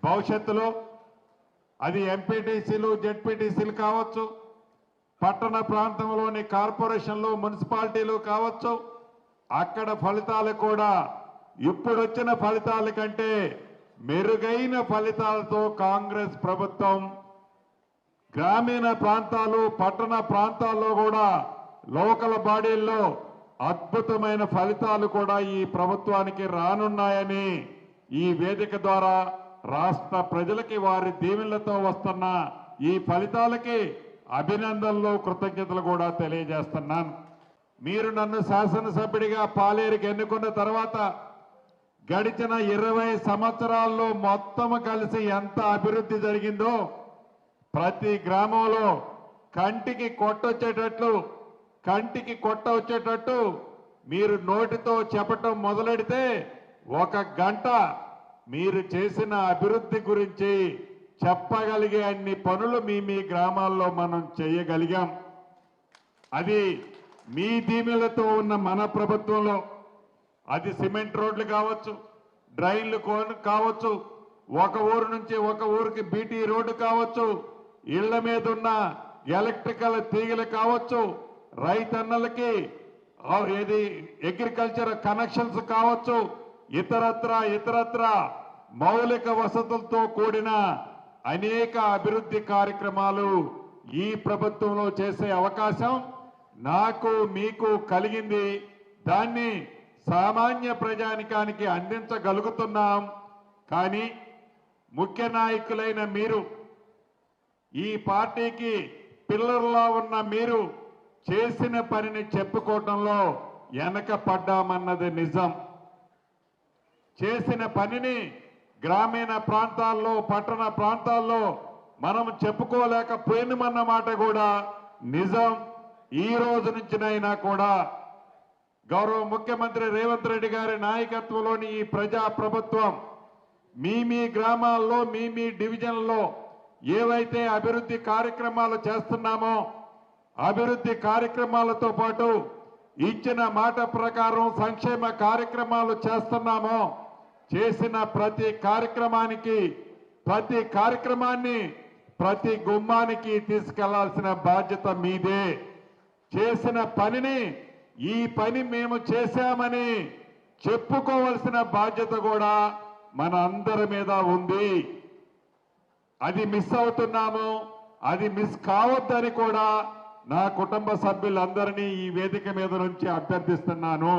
భవిష్యత్తులో అది ఎంపీటీసీలు జెడ్పీటీసీలు కావచ్చు, పట్టణ ప్రాంతంలోని కార్పొరేషన్లు మున్సిపాలిటీలు కావచ్చు, అక్కడ ఫలితాలు కూడా ఇప్పుడొచ్చిన ఫలితాల కంటే మెరుగైన ఫలితాలతో కాంగ్రెస్ ప్రభుత్వం గ్రామీణ ప్రాంతాలు పట్టణ ప్రాంతాల్లో కూడా లోకల్ బాడీల్లో అద్భుతమైన ఫలితాలు కూడా ఈ ప్రభుత్వానికి రానున్నాయని ఈ వేదిక ద్వారా రాష్ట్ర ప్రజలకి వారి దీవెనలతో వస్తున్న ఈ ఫలితాలకి అభినందనలు కృతజ్ఞతలు కూడా తెలియజేస్తున్నాను. మీరు నన్ను శాసనసభ్యుడిగా పాలేరుకి ఎన్నుకున్న తర్వాత గడిచిన 20 సంవత్సరాల్లో మొత్తం కలిసి ఎంత అభివృద్ధి జరిగిందో ప్రతి గ్రామంలో కంటికి కొట్ట వచ్చేటట్టు మీరు నోటితో చెప్పటం మొదలెడితే 1 గంట మీరు చేసిన అభివృద్ధి గురించి చెప్పగలిగే అన్ని పనులు మీ గ్రామాల్లో మనం చేయగలిగాం. అది మీ దీవెనలతో ఉన్న మన ప్రభుత్వంలో అది సిమెంట్ రోడ్లు కావచ్చు, డ్రైన్లు కావచ్చు, ఒక ఊరు నుంచి ఒక ఊరికి బీటీ రోడ్డు కావచ్చు, ఇళ్ల మీద ఉన్న ఎలక్ట్రికల్ తీగలు కావచ్చు, రైతన్నలకి ఏది అగ్రికల్చర్ కనెక్షన్స్ కావచ్చు, ఇతరత్ర మౌలిక వసతులతో కూడిన అనేక అభివృద్ధి కార్యక్రమాలు ఈ ప్రభుత్వంలో చేసే అవకాశం నాకు మీకు కలిగింది. దాన్ని సామాన్య ప్రజానికానికి అందించగలుగుతున్నాం. కానీ ముఖ్య నాయకులైన మీరు, ఈ పార్టీకి పిల్లర్లా ఉన్న మీరు చేసిన పనిని చెప్పుకోవటంలో వెనకపడ్డామన్నది నిజం. చేసిన పనిని గ్రామీణ ప్రాంతాల్లో పట్టణ ప్రాంతాల్లో మనం చెప్పుకోలేకపోయినమన్న మాట కూడా నిజం. ఈ రోజు నుంచినైనా కూడా గౌరవ ముఖ్యమంత్రి రేవంత్ రెడ్డి గారి నాయకత్వంలోని ఈ ప్రజా ప్రభుత్వం మీ గ్రామాల్లో మీ డివిజన్లో ఏవైతే అభివృద్ధి కార్యక్రమాలు చేస్తున్నామో అభివృద్ధి కార్యక్రమాలతో పాటు ఇచ్చిన మాట ప్రకారం సంక్షేమ కార్యక్రమాలు చేస్తున్నామో చేసిన ప్రతి కార్యక్రమాన్ని ప్రతి గుమ్మానికి తీసుకెళ్లాల్సిన బాధ్యత మీదే. చేసిన పనిని ఈ పని మేము చేశామని చెప్పుకోవాల్సిన బాధ్యత కూడా మన అందరి మీద ఉంది. అది మిస్ అవుతున్నాము. అది మిస్ కావద్దని కూడా నా కుటుంబ సభ్యులందరినీ ఈ వేదిక మీద నుంచి అభ్యర్థిస్తున్నాను.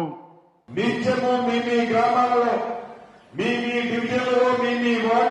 నిత్యము మీ గ్రామాల్లో మీ డివిజన్లో మీ